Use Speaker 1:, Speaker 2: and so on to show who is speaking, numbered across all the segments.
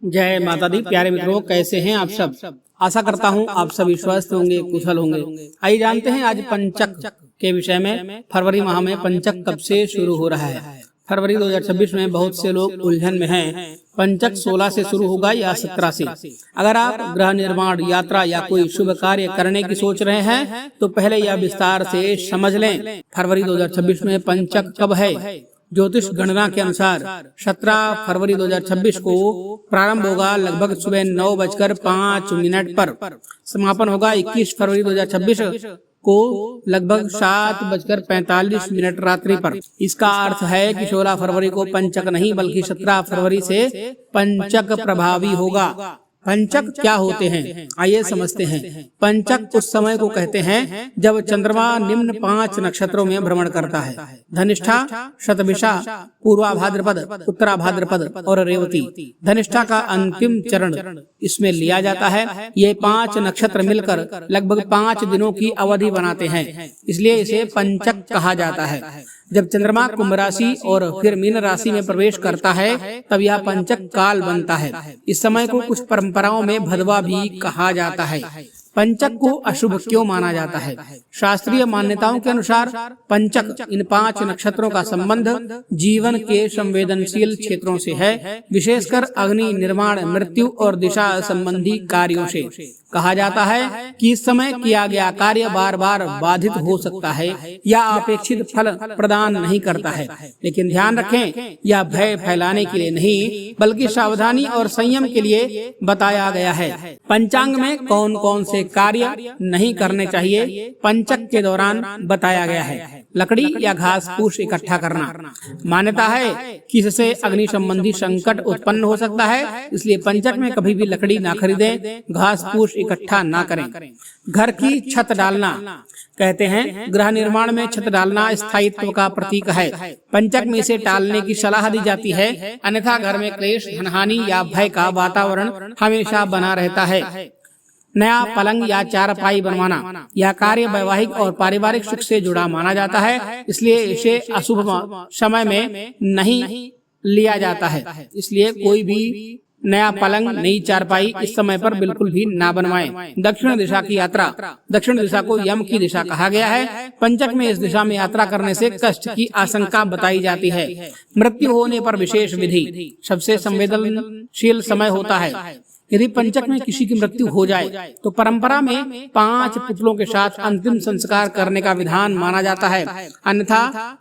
Speaker 1: जय माता दी। प्यारे मित्रों, कैसे हैं आप सब? आशा करता हूं आप सभी स्वस्थ होंगे, कुशल होंगे। आइए जानते हैं आज पंचक के विषय में। फरवरी माह में पंचक कब से शुरू हो रहा है? फरवरी 2026 में बहुत से लोग उलझन में हैं। पंचक 16 से शुरू होगा या 17 से। अगर आप गृह निर्माण, यात्रा या कोई शुभ कार्य करने की सोच रहे हैं तो पहले यह विस्तार से समझ लें। फरवरी 2026 में पंचक कब है? ज्योतिष गणना के अनुसार 17 फरवरी 2026 को प्रारंभ होगा लगभग सुबह 9:05 पर। समापन होगा 21 फरवरी 2026 को लगभग 7:45 रात्रि पर। इसका अर्थ है कि 16 फरवरी को पंचक नहीं बल्कि 17 फरवरी से पंचक प्रभावी होगा। पंचक क्या होते हैं, आइए समझते हैं। पंचक उस समय को कहते हैं जब चंद्रमा निम्न 5 नक्षत्रों में भ्रमण करता है: धनिष्ठा, शतभिषा, पूर्वा भाद्रपद, उत्तरा भाद्रपद और रेवती। धनिष्ठा का अंतिम चरण इसमें लिया जाता है। ये 5 नक्षत्र मिलकर लगभग 5 दिनों की अवधि बनाते हैं, इसलिए इसे पंचक कहा जाता है। जब चंद्रमा कुंभ राशि और फिर मीन राशि में प्रवेश करता है तब यह पंचक काल बनता है। इस समय को कुछ परंपराओं में भदवा भी कहा जाता है। पंचक को अशुभ क्यों माना जाता है? शास्त्रीय मान्यताओं के अनुसार पंचक इन 5 नक्षत्रों का संबंध जीवन के संवेदनशील क्षेत्रों से है, विशेषकर अग्नि, निर्माण, मृत्यु और दिशा संबंधी कार्यों से। कहा जाता है कि इस समय किया गया कार्य बार बार बाधित हो सकता है या अपेक्षित फल प्रदान नहीं करता है। लेकिन ध्यान रखें, यह भय फैलाने के लिए नहीं बल्कि सावधानी और संयम के लिए बताया गया है। पंचांग में कौन कौन से कार्य नहीं करने चाहिए पंचक के दौरान बताया गया है। लकड़ी या घास फूस इकट्ठा करना। मान्यता है कि इससे अग्नि संबंधी संकट उत्पन्न हो सकता है, इसलिए पंचक में कभी भी लकड़ी ना खरीदें, घास फूस इकट्ठा ना करें। घर की छत डालना। कहते हैं गृह निर्माण में छत डालना स्थायित्व का प्रतीक है। पंचक में इसे टालने की सलाह दी जाती है, अन्यथा घर में क्लेश, धनहानि या भय का वातावरण हमेशा बना रहता है। नया पलंग या चारपाई बनवाना। यह कार्य वैवाहिक और पारिवारिक सुख से जुड़ा माना जाता है, इसलिए इसे अशुभ समय में नहीं लिया जाता है। इसलिए कोई भी नया पलंग, नई चारपाई इस समय पर बिल्कुल भी ना बनवाएं। दक्षिण दिशा की यात्रा। दक्षिण दिशा को यम की दिशा कहा गया है। पंचक में इस दिशा में यात्रा करने से कष्ट की आशंका बताई जाती है। मृत्यु होने पर विशेष विधि। सबसे संवेदनशील समय होता है। यदि पंचक में किसी की मृत्यु हो जाए तो परंपरा में 5 पुतलों के साथ अंतिम संस्कार करने का विधान माना जाता है, अन्यथा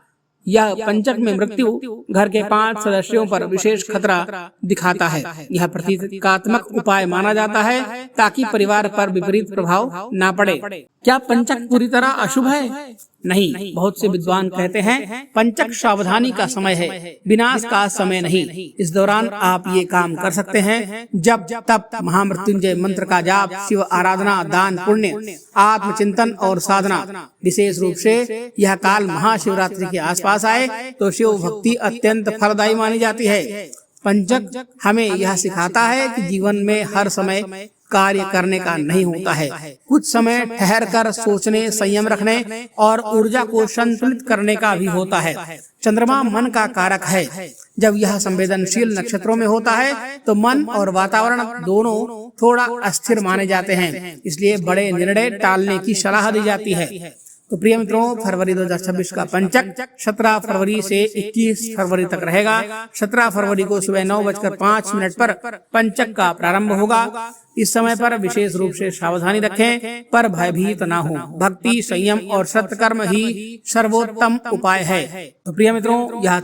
Speaker 1: यह पंचक में मृत्यु घर के 5 सदस्यों पर विशेष खतरा दिखाता है। यह प्रतीकात्मक उपाय माना जाता है ताकि परिवार पर विपरीत प्रभाव ना पड़े। क्या पंचक पूरी तरह अशुभ है? नहीं। बहुत से विद्वान कहते हैं पंचक सावधानी का समय है, विनाश का समय नहीं। इस दौरान आप ये काम कर सकते हैं: जब तप, महामृत्युंजय मंत्र का जाप, शिव आराधना, दान, पुण्य, आत्मचिंतन और साधना। विशेष रूप से यह काल महाशिवरात्रि के आसपास आए तो शिव भक्ति अत्यंत फलदायी मानी जाती है। पंचक हमें यह सिखाता है कि जीवन में हर समय कार्य करने का नहीं होता है। कुछ समय ठहर कर सोचने, संयम रखने और ऊर्जा को संतुलित करने का भी होता है। चंद्रमा मन का कारक है। जब यह संवेदनशील नक्षत्रों में होता है तो मन और वातावरण दोनों थोड़ा अस्थिर माने जाते हैं, इसलिए बड़े निर्णय टालने की सलाह दी जाती है। तो प्रिय मित्रों, फरवरी 2026 का पंचक 17 फरवरी से 21 फरवरी तक रहेगा। 17 फरवरी को सुबह 9:05 पर पंचक का प्रारंभ होगा। इस समय पर विशेष रूप से सावधानी रखें, पर भयभीत ना हो। भक्ति, संयम और सत्कर्म ही सर्वोत्तम उपाय है। तो प्रिय मित्रों, यह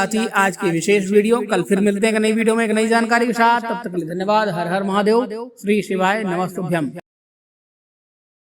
Speaker 1: थी आज की विशेष वीडियो। कल फिर मिलते हैं एक नई वीडियो में एक नई जानकारी के साथ। तब तक के लिए धन्यवाद। हर हर महादेव। श्री शिवाय नमस्तुभ्यम।